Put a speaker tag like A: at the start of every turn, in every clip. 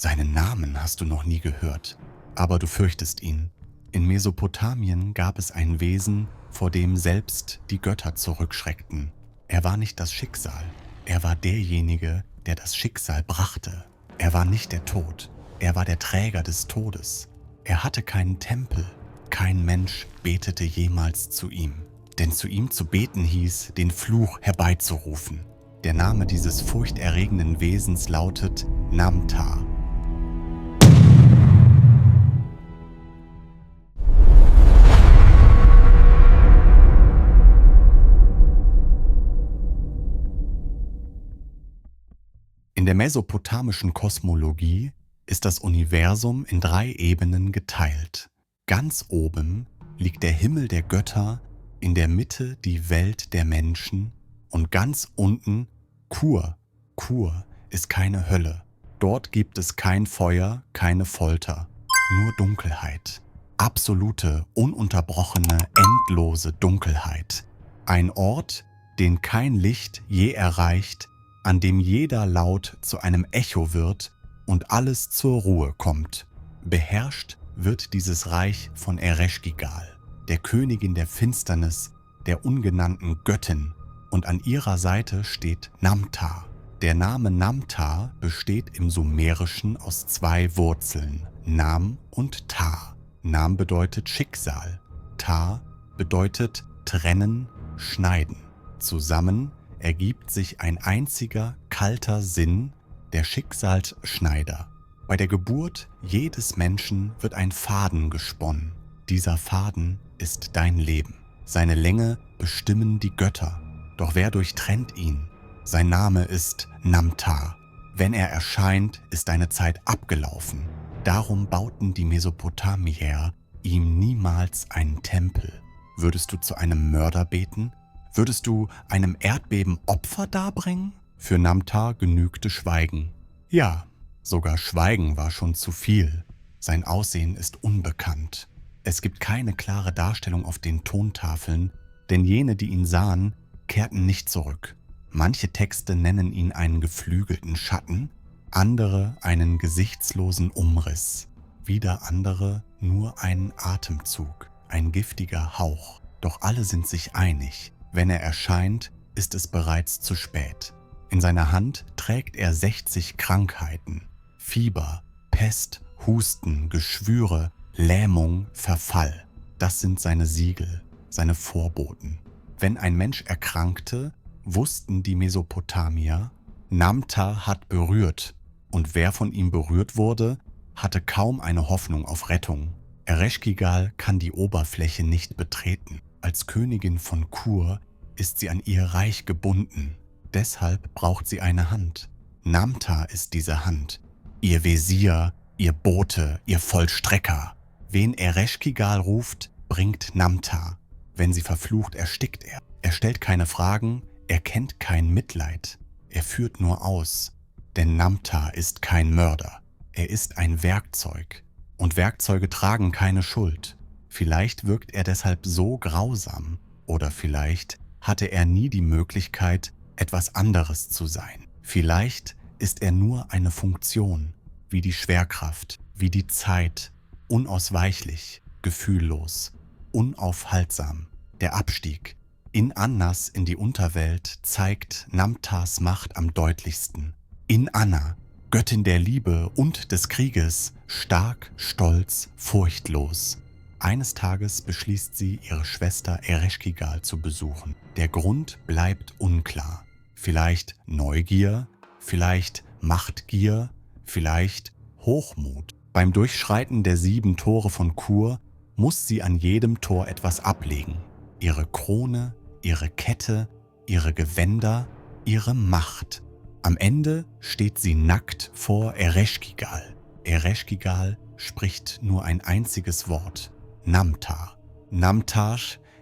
A: Seinen Namen hast du noch nie gehört, aber du fürchtest ihn. In Mesopotamien gab es ein Wesen, vor dem selbst die Götter zurückschreckten. Er war nicht das Schicksal, er war derjenige, der das Schicksal brachte. Er war nicht der Tod, er war der Träger des Todes. Er hatte keinen Tempel, kein Mensch betete jemals zu ihm. Denn zu ihm zu beten hieß, den Fluch herbeizurufen. Der Name dieses furchterregenden Wesens lautet Namtar. In der mesopotamischen Kosmologie ist das Universum in 3 Ebenen geteilt. Ganz oben liegt der Himmel der Götter, in der Mitte die Welt der Menschen und ganz unten Kur. Kur ist keine Hölle. Dort gibt es kein Feuer, keine Folter, nur Dunkelheit. Absolute, ununterbrochene, endlose Dunkelheit. Ein Ort, den kein Licht je erreicht, an dem jeder Laut zu einem Echo wird und alles zur Ruhe kommt. Beherrscht wird dieses Reich von Ereshkigal, der Königin der Finsternis, der ungenannten Göttin, und an ihrer Seite steht Namtar. Der Name Namtar besteht im Sumerischen aus 2 Wurzeln, Nam und Ta. Nam bedeutet Schicksal, Ta bedeutet trennen, schneiden. Zusammen ergibt sich ein einziger, kalter Sinn, der Schicksalsschneider. Bei der Geburt jedes Menschen wird ein Faden gesponnen. Dieser Faden ist dein Leben. Seine Länge bestimmen die Götter. Doch wer durchtrennt ihn? Sein Name ist Namtar. Wenn er erscheint, ist deine Zeit abgelaufen. Darum bauten die Mesopotamier ihm niemals einen Tempel. Würdest du zu einem Mörder beten? Würdest du einem Erdbeben Opfer darbringen? Für Namtar genügte Schweigen. Ja, sogar Schweigen war schon zu viel. Sein Aussehen ist unbekannt. Es gibt keine klare Darstellung auf den Tontafeln, denn jene, die ihn sahen, kehrten nicht zurück. Manche Texte nennen ihn einen geflügelten Schatten, andere einen gesichtslosen Umriss, wieder andere nur einen Atemzug, ein giftiger Hauch. Doch alle sind sich einig, wenn er erscheint, ist es bereits zu spät. In seiner Hand trägt er 60 Krankheiten, Fieber, Pest, Husten, Geschwüre, Lähmung, Verfall. Das sind seine Siegel, seine Vorboten. Wenn ein Mensch erkrankte, wussten die Mesopotamier, Namtar hat berührt, und wer von ihm berührt wurde, hatte kaum eine Hoffnung auf Rettung. Ereshkigal kann die Oberfläche nicht betreten. Als Königin von Kur ist sie an ihr Reich gebunden. Deshalb braucht sie eine Hand. Namtar ist diese Hand, ihr Wesir, ihr Bote, ihr Vollstrecker. Wen Ereshkigal ruft, bringt Namtar. Wenn sie verflucht, erstickt er. Er stellt keine Fragen, er kennt kein Mitleid. Er führt nur aus. Denn Namtar ist kein Mörder. Er ist ein Werkzeug. Und Werkzeuge tragen keine Schuld. Vielleicht wirkt er deshalb so grausam. Oder vielleicht hatte er nie die Möglichkeit, etwas anderes zu sein. Vielleicht ist er nur eine Funktion, wie die Schwerkraft, wie die Zeit, unausweichlich, gefühllos, unaufhaltsam. Der Abstieg in Annas in die Unterwelt zeigt Namtars Macht am deutlichsten. In Anna, Göttin der Liebe und des Krieges, stark, stolz, furchtlos. Eines Tages beschließt sie, ihre Schwester Ereshkigal zu besuchen. Der Grund bleibt unklar. Vielleicht Neugier, vielleicht Machtgier, vielleicht Hochmut. Beim Durchschreiten der 7 Tore von Kur muss sie an jedem Tor etwas ablegen. Ihre Krone, ihre Kette, ihre Gewänder, ihre Macht. Am Ende steht sie nackt vor Ereshkigal. Ereshkigal spricht nur ein einziges Wort: Namtar. Namtar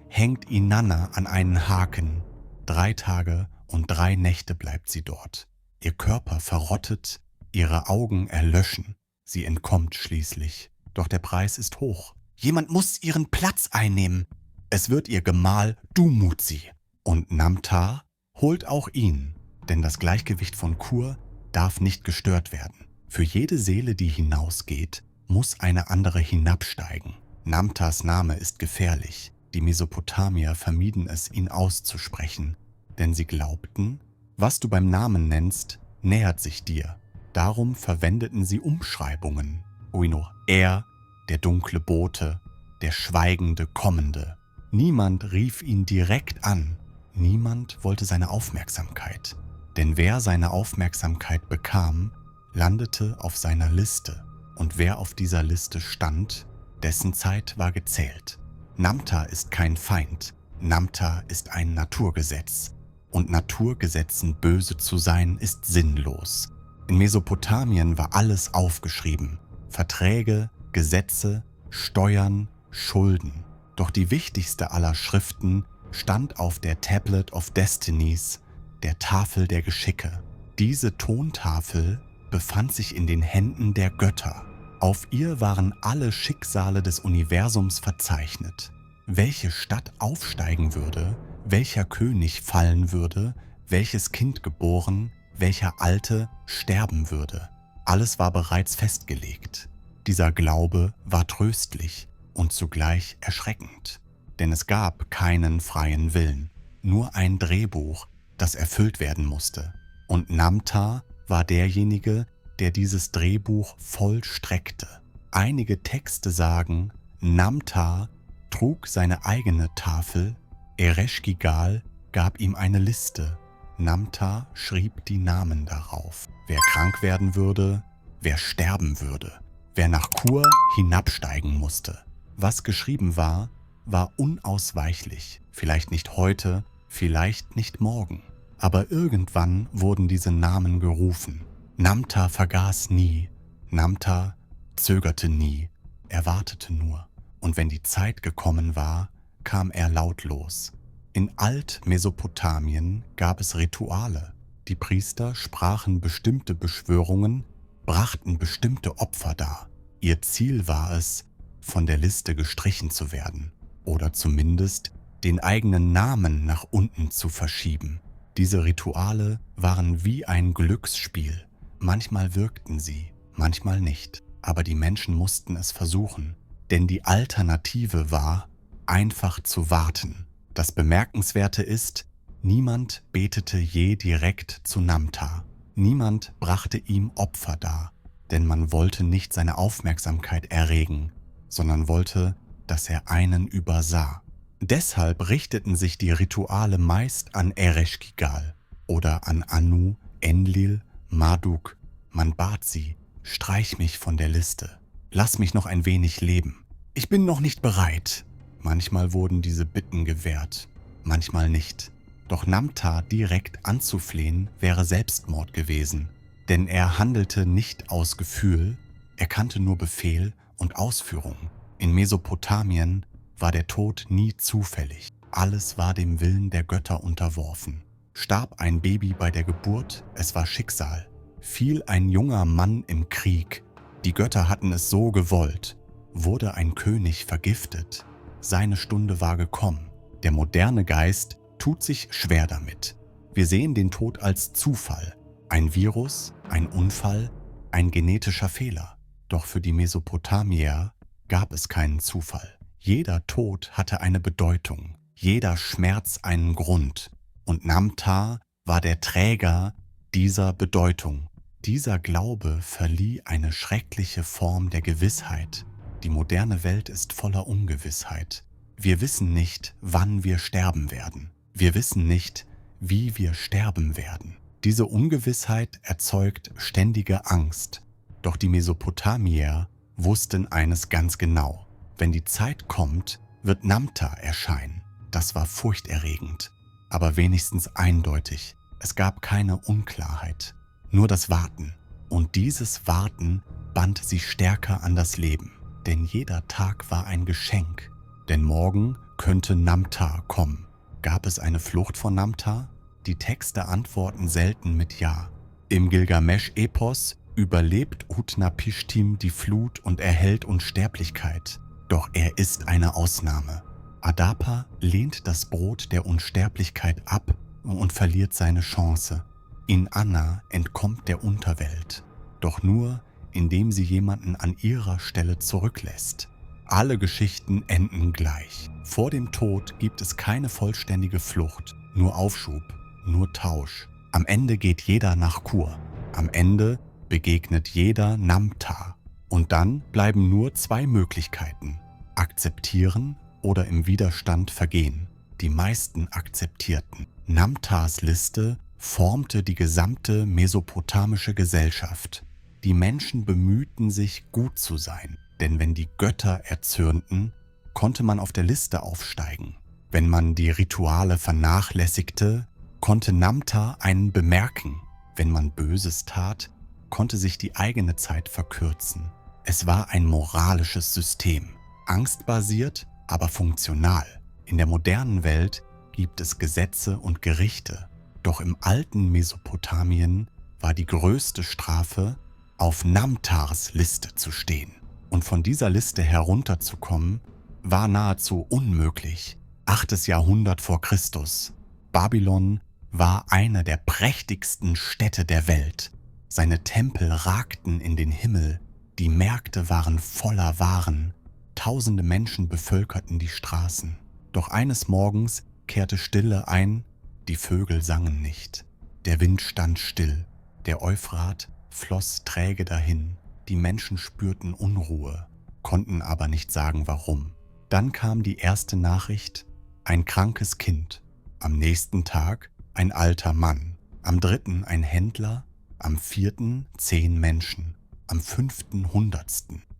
A: hängt Inanna an einen Haken. 3 Tage und 3 Nächte bleibt sie dort. Ihr Körper verrottet, ihre Augen erlöschen. Sie entkommt schließlich. Doch der Preis ist hoch. Jemand muss ihren Platz einnehmen. Es wird ihr Gemahl Dumuzi. Und Namtar holt auch ihn, denn das Gleichgewicht von Kur darf nicht gestört werden. Für jede Seele, die hinausgeht, muss eine andere hinabsteigen. Namtas Name ist gefährlich. Die Mesopotamier vermieden es, ihn auszusprechen, denn sie glaubten, was du beim Namen nennst, nähert sich dir. Darum verwendeten sie Umschreibungen. Oino, er, der dunkle Bote, der schweigende Kommende. Niemand rief ihn direkt an. Niemand wollte seine Aufmerksamkeit. Denn wer seine Aufmerksamkeit bekam, landete auf seiner Liste. Und wer auf dieser Liste stand, dessen Zeit war gezählt. Namta ist kein Feind. Namta ist ein Naturgesetz. Und Naturgesetzen böse zu sein, ist sinnlos. In Mesopotamien war alles aufgeschrieben. Verträge, Gesetze, Steuern, Schulden. Doch die wichtigste aller Schriften stand auf der Tablet of Destinies, der Tafel der Geschicke. Diese Tontafel befand sich in den Händen der Götter. Auf ihr waren alle Schicksale des Universums verzeichnet. Welche Stadt aufsteigen würde, welcher König fallen würde, welches Kind geboren, welcher Alte sterben würde. Alles war bereits festgelegt. Dieser Glaube war tröstlich und zugleich erschreckend. Denn es gab keinen freien Willen, nur ein Drehbuch, das erfüllt werden musste. Und Namta war derjenige, der dieses Drehbuch vollstreckte. Einige Texte sagen, Namta trug seine eigene Tafel, Ereshkigal gab ihm eine Liste. Namta schrieb die Namen darauf. Wer krank werden würde, wer sterben würde, wer nach Kur hinabsteigen musste. Was geschrieben war, war unausweichlich. Vielleicht nicht heute, vielleicht nicht morgen. Aber irgendwann wurden diese Namen gerufen. Namta vergaß nie. Namta zögerte nie. Er wartete nur. Und wenn die Zeit gekommen war, kam er lautlos. In Alt-Mesopotamien gab es Rituale. Die Priester sprachen bestimmte Beschwörungen, brachten bestimmte Opfer dar. Ihr Ziel war es, von der Liste gestrichen zu werden oder zumindest den eigenen Namen nach unten zu verschieben. Diese Rituale waren wie ein Glücksspiel. Manchmal wirkten sie, manchmal nicht. Aber die Menschen mussten es versuchen, denn die Alternative war, einfach zu warten. Das Bemerkenswerte ist, niemand betete je direkt zu Namta. Niemand brachte ihm Opfer dar, denn man wollte nicht seine Aufmerksamkeit erregen, sondern wollte, dass er einen übersah. Deshalb richteten sich die Rituale meist an Ereshkigal oder an Anu, Enlil, Marduk. Man bat sie, streich mich von der Liste, lass mich noch ein wenig leben. Ich bin noch nicht bereit. Manchmal wurden diese Bitten gewährt, manchmal nicht. Doch Namta direkt anzuflehen wäre Selbstmord gewesen, denn er handelte nicht aus Gefühl, er kannte nur Befehl und Ausführung. In Mesopotamien war der Tod nie zufällig. Alles war dem Willen der Götter unterworfen. Starb ein Baby bei der Geburt, es war Schicksal. Fiel ein junger Mann im Krieg, die Götter hatten es so gewollt. Wurde ein König vergiftet, seine Stunde war gekommen. Der moderne Geist tut sich schwer damit. Wir sehen den Tod als Zufall. Ein Virus, ein Unfall, ein genetischer Fehler. Doch für die Mesopotamier gab es keinen Zufall. Jeder Tod hatte eine Bedeutung, jeder Schmerz einen Grund. Und Namta war der Träger dieser Bedeutung. Dieser Glaube verlieh eine schreckliche Form der Gewissheit. Die moderne Welt ist voller Ungewissheit. Wir wissen nicht, wann wir sterben werden. Wir wissen nicht, wie wir sterben werden. Diese Ungewissheit erzeugt ständige Angst. Doch die Mesopotamier wussten eines ganz genau. Wenn die Zeit kommt, wird Namta erscheinen. Das war furchterregend, aber wenigstens eindeutig. Es gab keine Unklarheit, nur das Warten. Und dieses Warten band sie stärker an das Leben. Denn jeder Tag war ein Geschenk. Denn morgen könnte Namta kommen. Gab es eine Flucht von Namta? Die Texte antworten selten mit Ja. Im Gilgamesch-Epos überlebt Utnapishtim die Flut und erhält Unsterblichkeit. Doch er ist eine Ausnahme. Adapa lehnt das Brot der Unsterblichkeit ab und verliert seine Chance. Inanna entkommt der Unterwelt. Doch nur, indem sie jemanden an ihrer Stelle zurücklässt. Alle Geschichten enden gleich. Vor dem Tod gibt es keine vollständige Flucht, nur Aufschub, nur Tausch. Am Ende geht jeder nach Kur. Am Ende begegnet jeder Namtar. Und dann bleiben nur zwei Möglichkeiten: akzeptieren oder im Widerstand vergehen. Die meisten akzeptierten. Namtars Liste formte die gesamte mesopotamische Gesellschaft. Die Menschen bemühten sich, gut zu sein, denn wenn die Götter erzürnten, konnte man auf der Liste aufsteigen. Wenn man die Rituale vernachlässigte, konnte Namtar einen bemerken. Wenn man Böses tat, konnte sich die eigene Zeit verkürzen. Es war ein moralisches System, angstbasiert, aber funktional. In der modernen Welt gibt es Gesetze und Gerichte, doch im alten Mesopotamien war die größte Strafe, auf Namtars Liste zu stehen. Und von dieser Liste herunterzukommen, war nahezu unmöglich. 8. Jahrhundert vor Christus. Babylon war eine der prächtigsten Städte der Welt. Seine Tempel ragten in den Himmel, die Märkte waren voller Waren, tausende Menschen bevölkerten die Straßen. Doch eines Morgens kehrte Stille ein, die Vögel sangen nicht. Der Wind stand still, der Euphrat floss träge dahin. Die Menschen spürten Unruhe, konnten aber nicht sagen warum. Dann kam die erste Nachricht: ein krankes Kind. Am nächsten Tag ein alter Mann. Am 3. ein Händler. Am 4. 10 Menschen. Am 5. 100.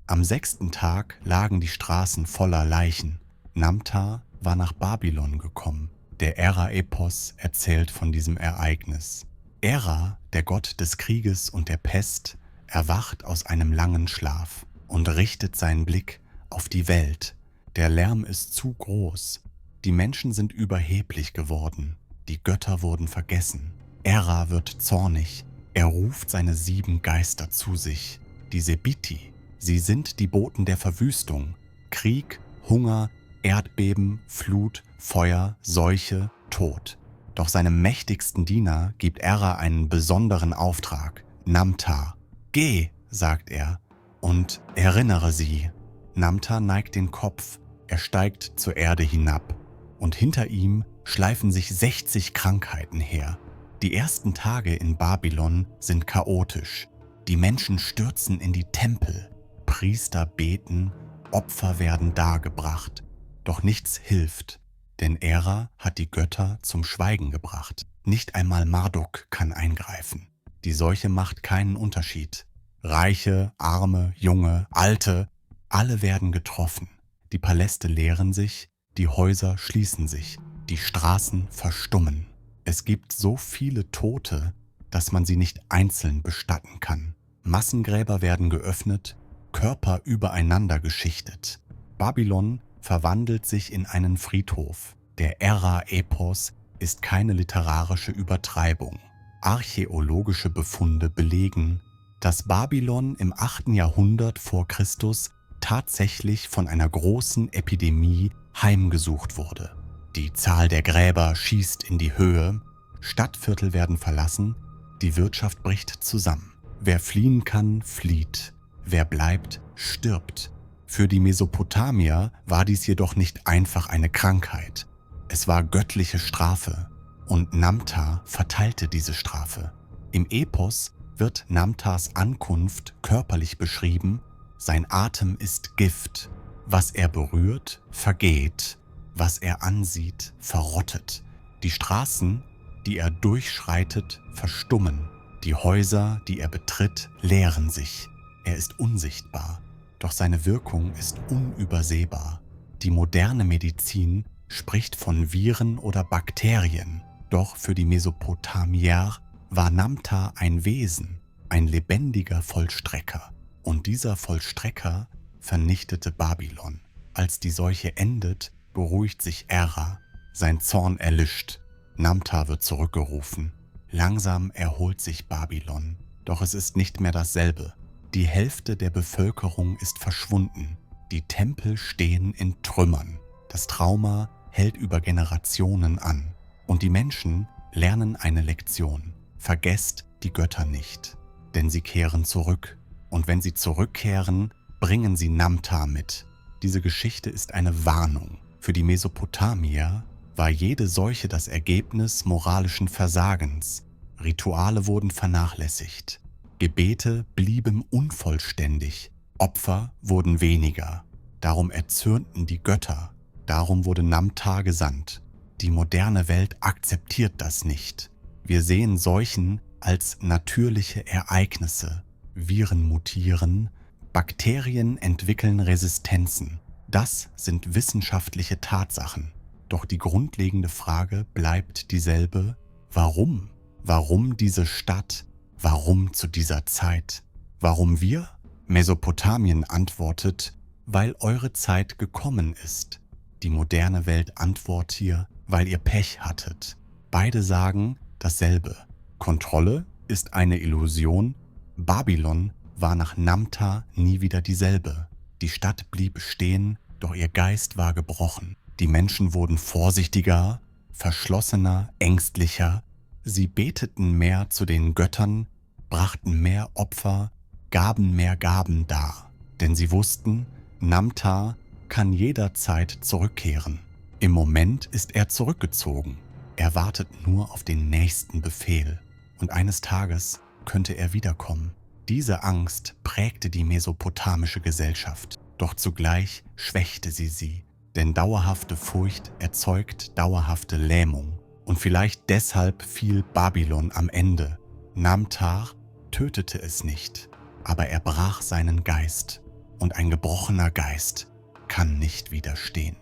A: Am 6. Tag lagen die Straßen voller Leichen. Namtar war nach Babylon gekommen. Der Era-Epos erzählt von diesem Ereignis. Era, der Gott des Krieges und der Pest, erwacht aus einem langen Schlaf und richtet seinen Blick auf die Welt. Der Lärm ist zu groß. Die Menschen sind überheblich geworden. Die Götter wurden vergessen. Era wird zornig. Er ruft seine 7 Geister zu sich, die Sebiti. Sie sind die Boten der Verwüstung. Krieg, Hunger, Erdbeben, Flut, Feuer, Seuche, Tod. Doch seinem mächtigsten Diener gibt Era einen besonderen Auftrag: Namtar. Geh, sagt er, und erinnere sie. Namtar neigt den Kopf, er steigt zur Erde hinab. Und hinter ihm schleifen sich 60 Krankheiten her. Die ersten Tage in Babylon sind chaotisch. Die Menschen stürzen in die Tempel. Priester beten, Opfer werden dargebracht. Doch nichts hilft, denn Era hat die Götter zum Schweigen gebracht. Nicht einmal Marduk kann eingreifen. Die Seuche macht keinen Unterschied. Reiche, Arme, Junge, Alte, alle werden getroffen. Die Paläste leeren sich, die Häuser schließen sich, die Straßen verstummen. Es gibt so viele Tote, dass man sie nicht einzeln bestatten kann. Massengräber werden geöffnet, Körper übereinander geschichtet. Babylon verwandelt sich in einen Friedhof. Der Era-Epos ist keine literarische Übertreibung. Archäologische Befunde belegen, dass Babylon im 8. Jahrhundert vor Christus tatsächlich von einer großen Epidemie heimgesucht wurde. Die Zahl der Gräber schießt in die Höhe, Stadtviertel werden verlassen, die Wirtschaft bricht zusammen. Wer fliehen kann, flieht. Wer bleibt, stirbt. Für die Mesopotamier war dies jedoch nicht einfach eine Krankheit. Es war göttliche Strafe und Namtar verteilte diese Strafe. Im Epos wird Namtars Ankunft körperlich beschrieben: sein Atem ist Gift. Was er berührt, vergeht. Was er ansieht, verrottet. Die Straßen, die er durchschreitet, verstummen. Die Häuser, die er betritt, leeren sich. Er ist unsichtbar, doch seine Wirkung ist unübersehbar. Die moderne Medizin spricht von Viren oder Bakterien, doch für die Mesopotamier war Namtar ein Wesen, ein lebendiger Vollstrecker. Und dieser Vollstrecker vernichtete Babylon. Als die Seuche endet, beruhigt sich Era, sein Zorn erlischt. Namtar wird zurückgerufen. Langsam erholt sich Babylon, doch es ist nicht mehr dasselbe. Die Hälfte der Bevölkerung ist verschwunden. Die Tempel stehen in Trümmern. Das Trauma hält über Generationen an. Und die Menschen lernen eine Lektion: Vergesst die Götter nicht, denn sie kehren zurück Und wenn sie zurückkehren, bringen sie Namtar mit. Diese Geschichte ist eine Warnung. Für die Mesopotamier war jede Seuche das Ergebnis moralischen Versagens. Rituale wurden vernachlässigt. Gebete blieben unvollständig. Opfer wurden weniger. Darum erzürnten die Götter. Darum wurde Namtar gesandt. Die moderne Welt akzeptiert das nicht. Wir sehen Seuchen als natürliche Ereignisse. Viren mutieren, Bakterien entwickeln Resistenzen. Das sind wissenschaftliche Tatsachen. Doch die grundlegende Frage bleibt dieselbe: Warum? Warum diese Stadt? Warum zu dieser Zeit? Warum wir? Mesopotamien antwortet: Weil eure Zeit gekommen ist. Die moderne Welt antwortet hier: Weil ihr Pech hattet. Beide sagen dasselbe. Kontrolle ist eine Illusion. Babylon war nach Namtar nie wieder dieselbe. Die Stadt blieb stehen, doch ihr Geist war gebrochen. Die Menschen wurden vorsichtiger, verschlossener, ängstlicher. Sie beteten mehr zu den Göttern, brachten mehr Opfer, gaben mehr Gaben dar. Denn sie wussten, Namtar kann jederzeit zurückkehren. Im Moment ist er zurückgezogen. Er wartet nur auf den nächsten Befehl. Und eines Tages könnte er wiederkommen. Diese Angst prägte die mesopotamische Gesellschaft. Doch zugleich schwächte sie. Denn dauerhafte Furcht erzeugt dauerhafte Lähmung. Und vielleicht deshalb fiel Babylon am Ende. Namtar tötete es nicht, aber er brach seinen Geist. Und ein gebrochener Geist kann nicht widerstehen.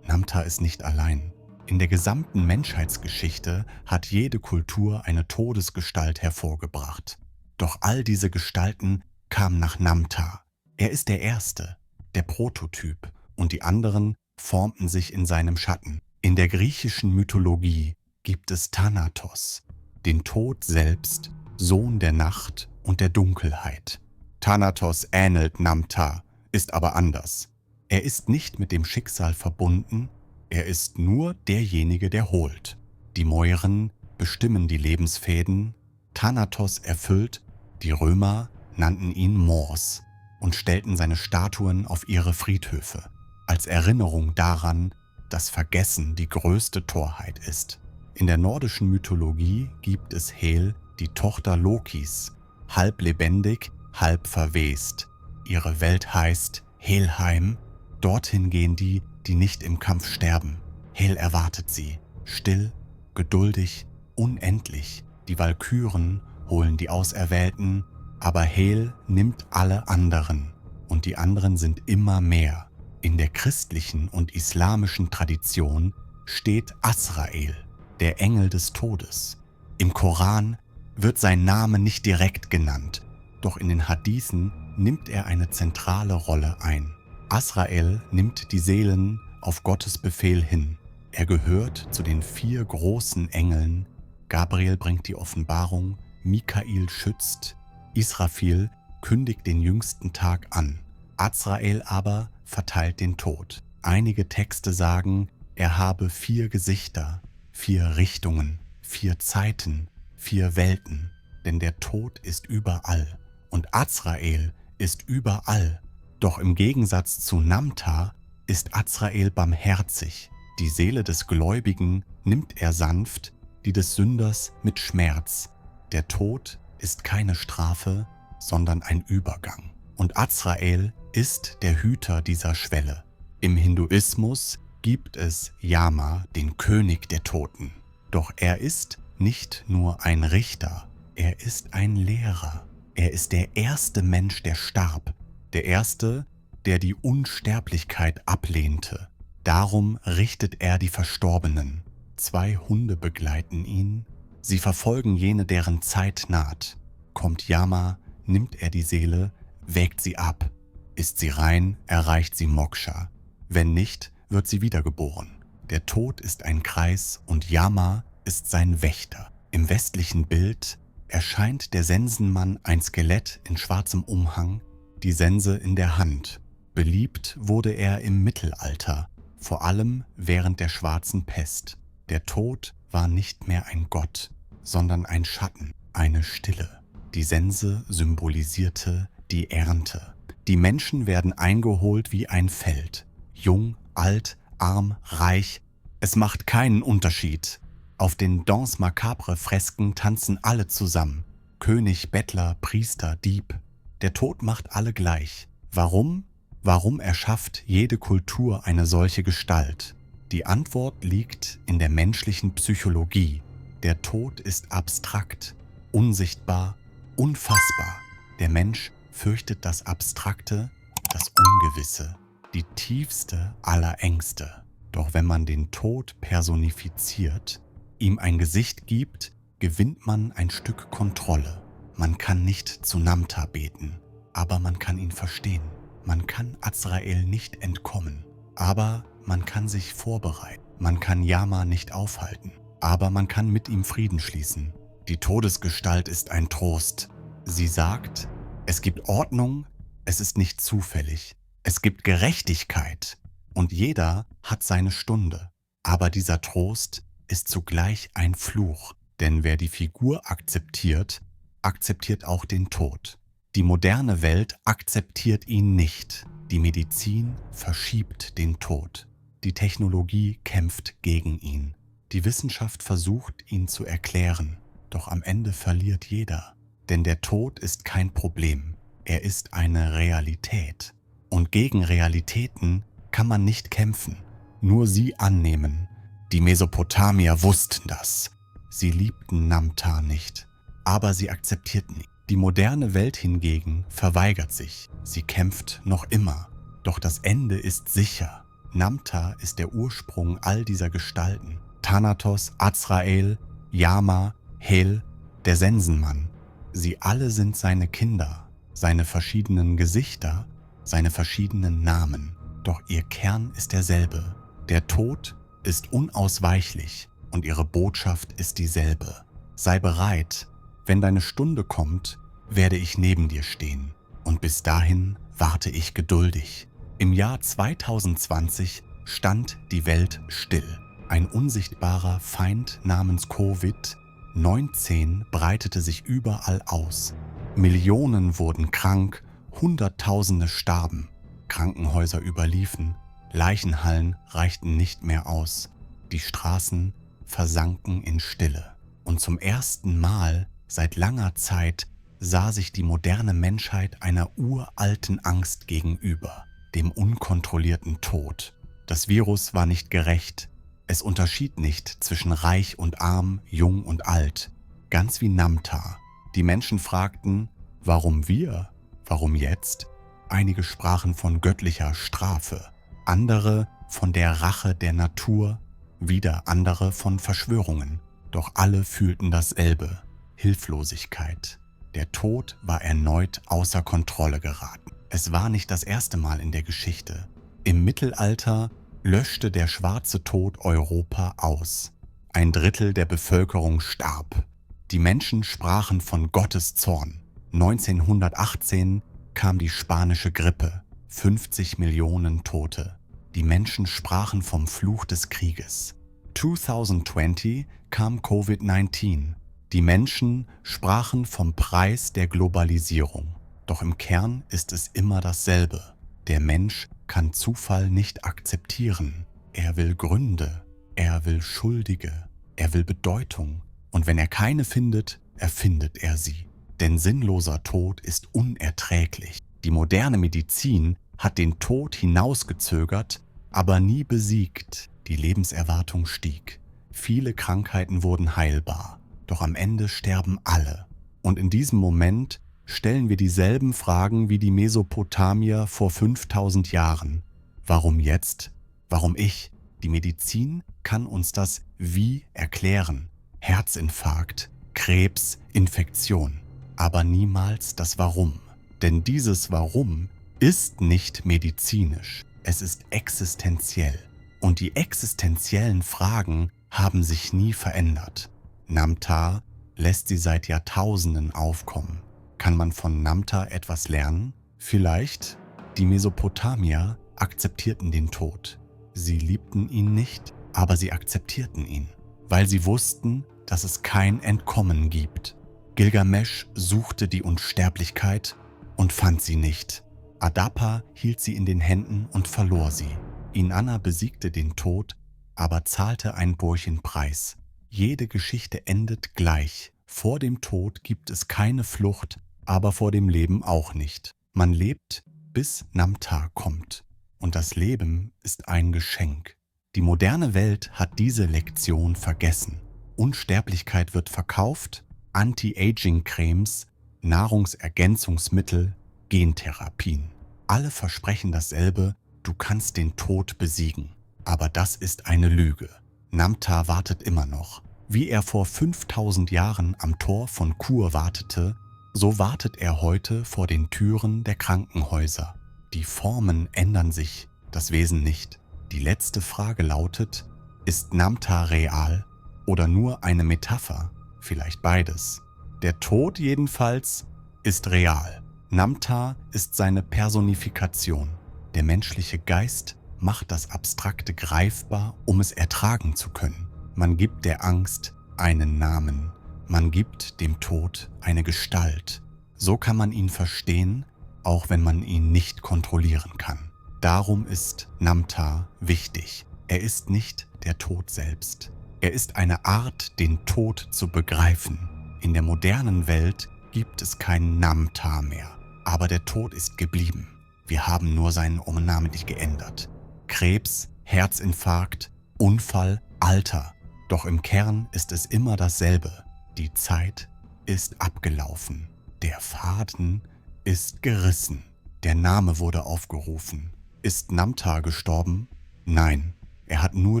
A: Namtar ist nicht allein. In der gesamten Menschheitsgeschichte hat jede Kultur eine Todesgestalt hervorgebracht. Doch all diese Gestalten kamen nach Namtar. Er ist der Erste, der Prototyp, und die anderen formten sich in seinem Schatten. In der griechischen Mythologie gibt es Thanatos, den Tod selbst, Sohn der Nacht und der Dunkelheit. Thanatos ähnelt Namtar, ist aber anders. Er ist nicht mit dem Schicksal verbunden, er ist nur derjenige, der holt. Die Moiren bestimmen die Lebensfäden, Thanatos erfüllt, die Römer nannten ihn Mors und stellten seine Statuen auf ihre Friedhöfe, als Erinnerung daran, dass Vergessen die größte Torheit ist. In der nordischen Mythologie gibt es Hel, die Tochter Lokis, halb lebendig, halb verwest. Ihre Welt heißt Helheim. Dorthin gehen die, die nicht im Kampf sterben. Hel erwartet sie, still, geduldig, unendlich. Die Walküren holen die Auserwählten, aber Hel nimmt alle anderen. Und die anderen sind immer mehr. In der christlichen und islamischen Tradition steht Azrael, der Engel des Todes. Im Koran wird sein Name nicht direkt genannt, doch in den Hadithen nimmt er eine zentrale Rolle ein. Azrael nimmt die Seelen auf Gottes Befehl hin. Er gehört zu den 4 großen Engeln. Gabriel bringt die Offenbarung, Mikael schützt, Israfil kündigt den jüngsten Tag an. Azrael aber verteilt den Tod. Einige Texte sagen, er habe 4 Gesichter, 4 Richtungen, 4 Zeiten, 4 Welten, denn der Tod ist überall und Azrael ist überall. Doch im Gegensatz zu Namtar ist Azrael barmherzig. Die Seele des Gläubigen nimmt er sanft, die des Sünders mit Schmerz. Der Tod ist keine Strafe, sondern ein Übergang. Und Azrael ist der Hüter dieser Schwelle. Im Hinduismus gibt es Yama, den König der Toten. Doch er ist nicht nur ein Richter, er ist ein Lehrer. Er ist der erste Mensch, der starb. Der erste, der die Unsterblichkeit ablehnte. Darum richtet er die Verstorbenen. 2 Hunde begleiten ihn. Sie verfolgen jene, deren Zeit naht. Kommt Yama, nimmt er die Seele, wägt sie ab. Ist sie rein, erreicht sie Moksha. Wenn nicht, wird sie wiedergeboren. Der Tod ist ein Kreis und Yama ist sein Wächter. Im westlichen Bild erscheint der Sensenmann ein Skelett in schwarzem Umhang, die Sense in der Hand. Beliebt wurde er im Mittelalter, vor allem während der schwarzen Pest. Der Tod war nicht mehr ein Gott, sondern ein Schatten, eine Stille. Die Sense symbolisierte die Ernte. Die Menschen werden eingeholt wie ein Feld. Jung, alt, arm, reich. Es macht keinen Unterschied. Auf den Danse Macabre Fresken tanzen alle zusammen. König, Bettler, Priester, Dieb. Der Tod macht alle gleich. Warum? Warum erschafft jede Kultur eine solche Gestalt? Die Antwort liegt in der menschlichen Psychologie. Der Tod ist abstrakt, unsichtbar, unfassbar. Der Mensch fürchtet das Abstrakte, das Ungewisse, die tiefste aller Ängste. Doch wenn man den Tod personifiziert, ihm ein Gesicht gibt, gewinnt man ein Stück Kontrolle. Man kann nicht zu Namta beten, aber man kann ihn verstehen. Man kann Azrael nicht entkommen, aber man kann sich vorbereiten. Man kann Yama nicht aufhalten, aber man kann mit ihm Frieden schließen. Die Todesgestalt ist ein Trost. Sie sagt, es gibt Ordnung, es ist nicht zufällig. Es gibt Gerechtigkeit und jeder hat seine Stunde. Aber dieser Trost ist zugleich ein Fluch, denn wer die Figur akzeptiert, akzeptiert auch den Tod. Die moderne Welt akzeptiert ihn nicht. Die Medizin verschiebt den Tod. Die Technologie kämpft gegen ihn. Die Wissenschaft versucht, ihn zu erklären. Doch am Ende verliert jeder. Denn der Tod ist kein Problem. Er ist eine Realität. Und gegen Realitäten kann man nicht kämpfen, nur sie annehmen. Die Mesopotamier wussten das. Sie liebten Namtar nicht, aber sie akzeptierten ihn. Die moderne Welt hingegen verweigert sich. Sie kämpft noch immer. Doch das Ende ist sicher. Namtar ist der Ursprung all dieser Gestalten. Thanatos, Azrael, Yama, Hel, der Sensenmann. Sie alle sind seine Kinder, seine verschiedenen Gesichter, seine verschiedenen Namen. Doch ihr Kern ist derselbe. Der Tod ist unausweichlich und ihre Botschaft ist dieselbe. Sei bereit, wenn deine Stunde kommt, werde ich neben dir stehen. Und bis dahin warte ich geduldig. Im Jahr 2020 stand die Welt still. Ein unsichtbarer Feind namens Covid-19 breitete sich überall aus. Millionen wurden krank, Hunderttausende starben. Krankenhäuser überliefen, Leichenhallen reichten nicht mehr aus. Die Straßen versanken in Stille. Und zum ersten Mal seit langer Zeit sah sich die moderne Menschheit einer uralten Angst gegenüber, dem unkontrollierten Tod. Das Virus war nicht gerecht. Es unterschied nicht zwischen reich und arm, jung und alt. Ganz wie Namtar. Die Menschen fragten, warum wir? Warum jetzt? Einige sprachen von göttlicher Strafe, andere von der Rache der Natur, wieder andere von Verschwörungen. Doch alle fühlten dasselbe: Hilflosigkeit. Der Tod war erneut außer Kontrolle geraten. Es war nicht das erste Mal in der Geschichte. Im Mittelalter löschte der schwarze Tod Europa aus. 1/3 der Bevölkerung starb. Die Menschen sprachen von Gottes Zorn. 1918 kam die spanische Grippe, 50 Millionen Tote. Die Menschen sprachen vom Fluch des Krieges. 2020 kam Covid-19. Die Menschen sprachen vom Preis der Globalisierung. Doch im Kern ist es immer dasselbe. Der Mensch kann Zufall nicht akzeptieren. Er will Gründe, er will Schuldige, er will Bedeutung. Und wenn er keine findet, erfindet er sie. Denn sinnloser Tod ist unerträglich. Die moderne Medizin hat den Tod hinausgezögert, aber nie besiegt. Die Lebenserwartung stieg. Viele Krankheiten wurden heilbar. Doch am Ende sterben alle. Und in diesem Moment stellen wir dieselben Fragen wie die Mesopotamier vor 5000 Jahren. Warum jetzt? Warum ich? Die Medizin kann uns das Wie erklären. Herzinfarkt, Krebs, Infektion. Aber niemals das Warum. Denn dieses Warum ist nicht medizinisch. Es ist existenziell. Und die existenziellen Fragen haben sich nie verändert. Namtar lässt sie seit Jahrtausenden aufkommen. Kann man von Namtar etwas lernen? Vielleicht. Die Mesopotamier akzeptierten den Tod. Sie liebten ihn nicht, aber sie akzeptierten ihn, weil sie wussten, dass es kein Entkommen gibt. Gilgamesch suchte die Unsterblichkeit und fand sie nicht. Adapa hielt sie in den Händen und verlor sie. Inanna besiegte den Tod, aber zahlte ein Borchenpreis. Jede Geschichte endet gleich. Vor dem Tod gibt es keine Flucht, aber vor dem Leben auch nicht. Man lebt, bis Namtar kommt. Und das Leben ist ein Geschenk. Die moderne Welt hat diese Lektion vergessen. Unsterblichkeit wird verkauft, Anti-Aging-Cremes, Nahrungsergänzungsmittel, Gentherapien. Alle versprechen dasselbe: du kannst den Tod besiegen. Aber das ist eine Lüge. Namtar wartet immer noch. Wie er vor 5000 Jahren am Tor von Kur wartete, so wartet er heute vor den Türen der Krankenhäuser. Die Formen ändern sich, das Wesen nicht. Die letzte Frage lautet: ist Namtar real oder nur eine Metapher? Vielleicht beides. Der Tod jedenfalls ist real. Namtar ist seine Personifikation. Der menschliche Geist macht das Abstrakte greifbar, um es ertragen zu können. Man gibt der Angst einen Namen. Man gibt dem Tod eine Gestalt. So kann man ihn verstehen, auch wenn man ihn nicht kontrollieren kann. Darum ist Namtar wichtig. Er ist nicht der Tod selbst. Er ist eine Art, den Tod zu begreifen. In der modernen Welt gibt es keinen Namtar mehr. Aber der Tod ist geblieben. Wir haben nur seinen namentlich geändert. Krebs, Herzinfarkt, Unfall, Alter. Doch im Kern ist es immer dasselbe. Die Zeit ist abgelaufen. Der Faden ist gerissen. Der Name wurde aufgerufen. Ist Namtar gestorben? Nein, er hat nur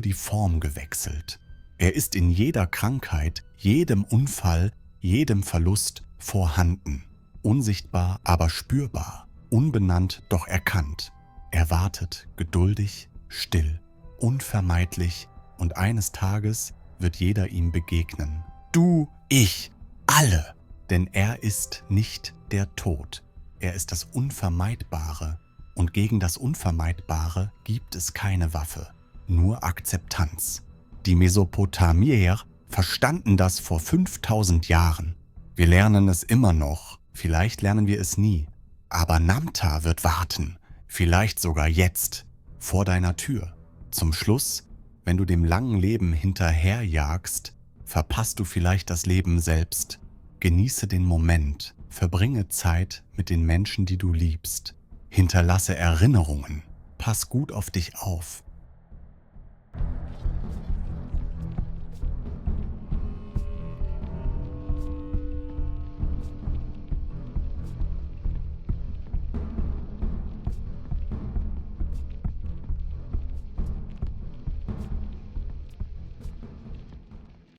A: die Form gewechselt. Er ist in jeder Krankheit, jedem Unfall, jedem Verlust vorhanden. Unsichtbar, aber spürbar. Unbenannt, doch erkannt. Er wartet geduldig, still, unvermeidlich, und eines Tages wird jeder ihm begegnen. Du, ich, alle. Denn er ist nicht der Tod. Er ist das Unvermeidbare. Und gegen das Unvermeidbare gibt es keine Waffe, nur Akzeptanz. Die Mesopotamier verstanden das vor 5000 Jahren. Wir lernen es immer noch, vielleicht lernen wir es nie. Aber Namtar wird warten, vielleicht sogar jetzt, vor deiner Tür. Zum Schluss, wenn du dem langen Leben hinterherjagst, verpasst du vielleicht das Leben selbst. Genieße den Moment, verbringe Zeit mit den Menschen, die du liebst. Hinterlasse Erinnerungen, pass gut auf dich auf.